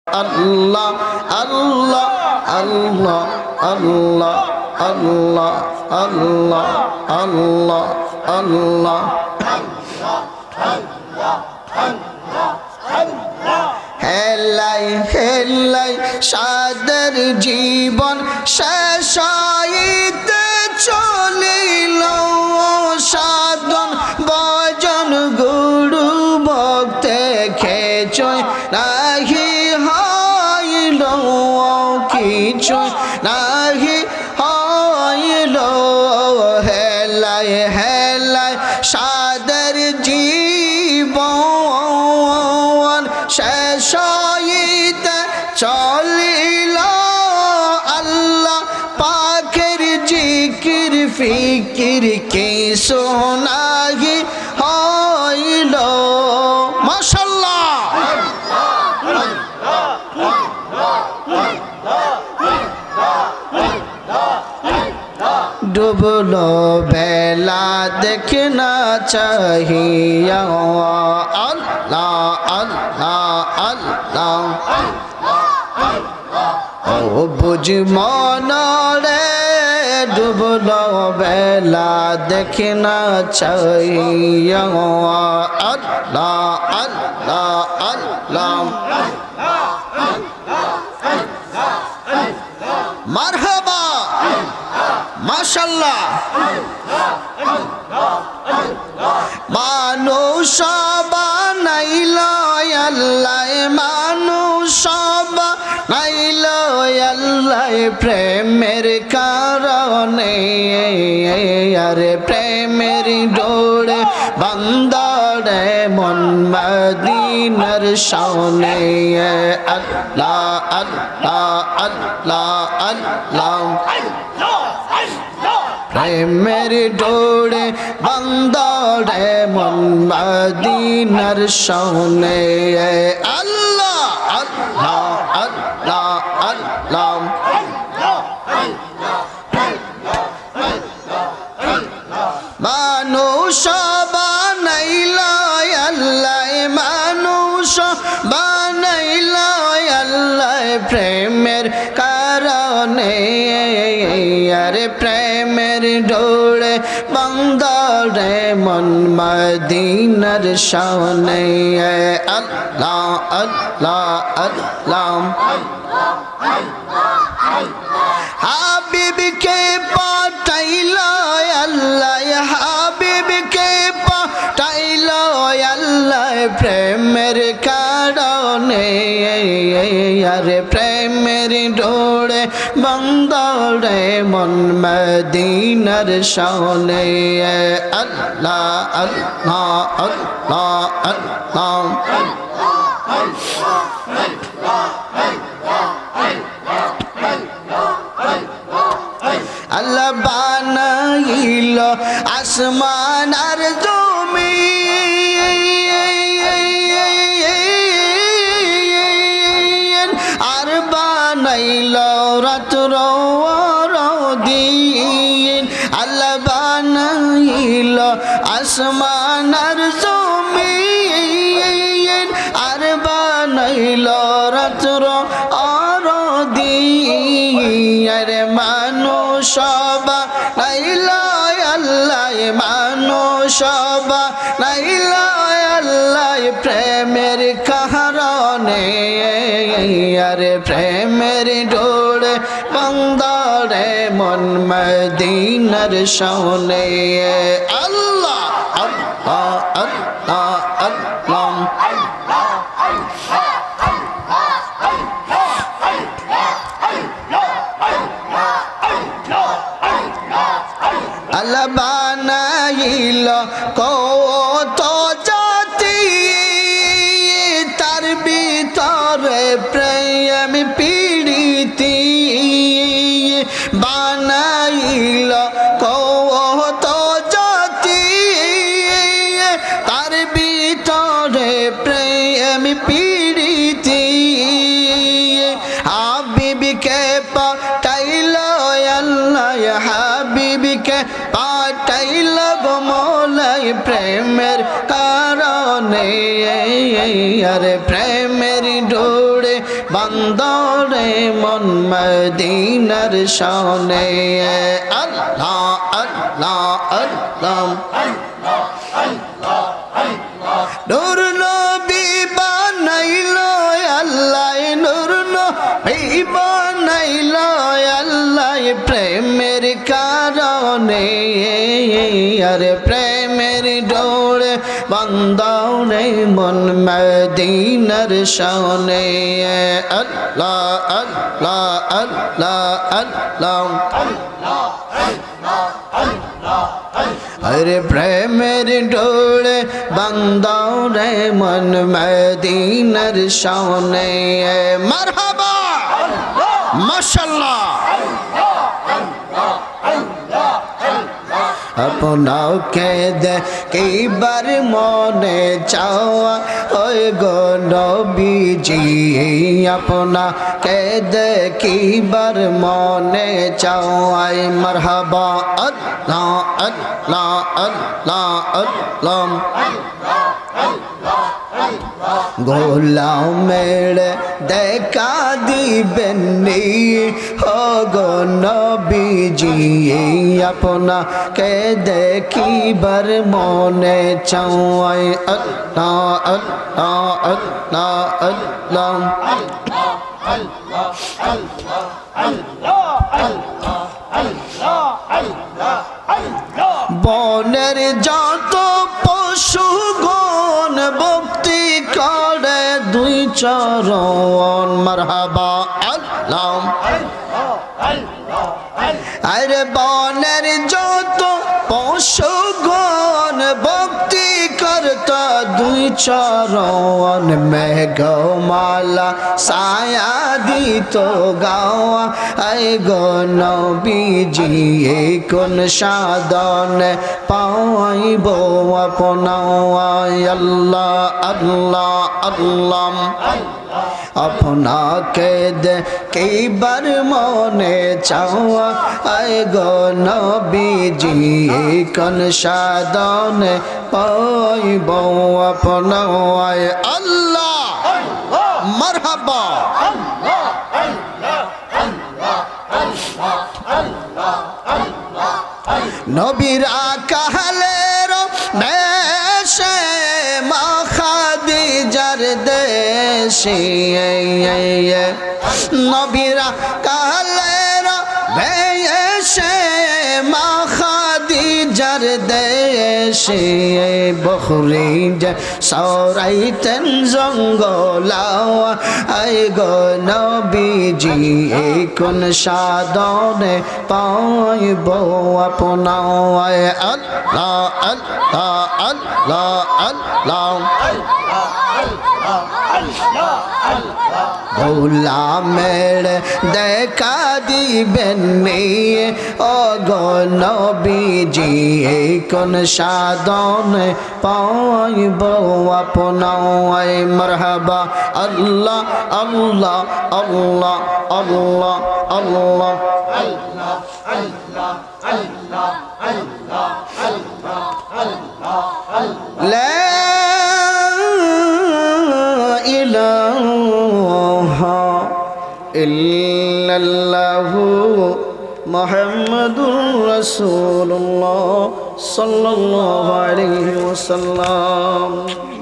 Allah, Allah, Allah, Allah, Allah, Allah, Allah, Allah. হেলাই হেলাই সাদের জীবন শেষ হইতে চলিল, সাধন ভজন গুরু ভক্তে খেচয় নাহি হইল, কিছু নাহি হইল। হেলাই হেলাই সাদের জীবন শেষ হইতে চলিল, আল্লাহ পাকের জিকির ফিকির কিছু নাহি হইল। মাশাআল্লাহ। ডুবলো বেলা দেখে না চাহিয়া, আল্লাহ আল্লাহ আল্লাহ। ও বুঝ মনরে ডুবলো বেলা দেখে না চাহিয়া, আল্লাহ আল্লাহ আল্লাহ। মারহাবা, মাশাআল্লাহ। মানুষ বানাইল আল্লাহ, মানুষ বানাইল আল্লাহ প্রেমের কারণে, আরে প্রেমের ডোরে বান্দারে মন মদিনার শানে। আল্লাহ আল্লাহ আল্লাহ আল্লাহ। প্রেমের ডোরে বান্দারে মন মদিনার শানে। আল্লাহ আল্লাহ আল্লাহ আল্লাহ। মানুষ বানাইল আল্লাহ, মানুষ বানাইল আল্লাহ প্রেমের কারণে, আরে প্রেমের ডোরে বান্দারে মন মদিনার শানে। আল্লাহ আল্লাহ আল্লাহ। হাবিবকে পাঠাইল আল্লাহ, হাবিবকে পাঠাইল আল্লাহ প্রেমের কারণে, আরে প্রেমের ডোরে বান্দারে মন মদিনার শানে। আল্লাহ আল্লাহ আল্লাহ আল্লাহ। আল্লাহ বানাইল আসমান আর জমিন, আর বানাইল রাত্র আর দিন। আল্লাহ বানাইল আসমান আর জমিন, আর বানাইল রাত্র আর দিন। আরে মানুষ বানাইল আল্লাহ, মানুষ বানাইল আল্লাহ প্রেমের কারণে, আরে প্রেমের ডোরে বান্দারে মন মদিনার শানে। আল্লাহ আল্লাহ আল্লাহ আল্লাহ। আল্লাহ বানাইল কত জাতি, তার ভিতরে প্রেম পীড়িতি। বানাইল কত জাতি, তার ভিতরে প্রেম পীড়িতি। হাবিবকে পাঠাইল আল্লাহ, হাবিবকে পাঠাইল গো মৌলাই প্রেমের কারণে। আরে প্রেমের ডোরে বান্দরে মন মদিনার শানে আল্লাহ আল্লাহ আল্লাহ নূর নবী বানাইলো আল্লাহ নূর নবী বানাইলো আল্লাহ প্রেমের কারণে আরে প্রেমের ডোরে বান্দরে মন মদিনার শানে আল্লাহ আল্লাহ আল্লাহ আল্লাহ আরে প্রেমের ডোরে বান্দরে মন মদিনার শানে মারহাবা মাশাআল্লাহ আপনাকে দেখিবার মনে চাওয়া ওই গো নবীজি আপনাকে দেখিবার মনে চাওয়াই মারহাবা আল্লাহ আল্লাহ আল্লাহ আল্লাহ গোলামের দেখা দিবেন ও গো নবীজি আপনাকে দেখিবার মনে চাওয়াই আল্লাহ আল্লাহ আল্লাহ আল্লাহ বনের যত পশু গণ ভক্তি করে দুই চরণ মারহাবা আল্লাহ আরে বনের যত পশু গণ ভক্তি করত দুই চরণ মেঘমালা ছায়া দিত গাওয়া আই গো নবীজি কোন সাধন পাইব আপনায় আল্লাহ আল্লাহ আল্লাহ আপনাকে দেখিবার মনে চাওয়া আয় গো নবীজি কোন সাধন পাইব আপনায় আল্লাহ মারহাবা নবীরা কাহালের দেশে মা খাদিজার দেশে নবীরা কাহালের দেশে মা খাদিজার দেশে বখরি যে সরাইতেন জঙ্গলাওয়া আই গো নবীজি কোন সাধনে পাইব আপনায় আল্লাহ আল্লাহ আল্লাহ আল্লাহ গোলামের দেখা দিবেন ও গো নবীজি কোন সাধন পাইব আপনায় মারহাবা আল্লাহ আল্লাহ আল্লাহ আল্লাহ আল্লাহ লা ইলাহা ইল্লাল্লাহু মুহাম্মাদুর রাসূলুল্লাহ সাল্লাল্লাহু আলাইহি ওয়াসাল্লাম।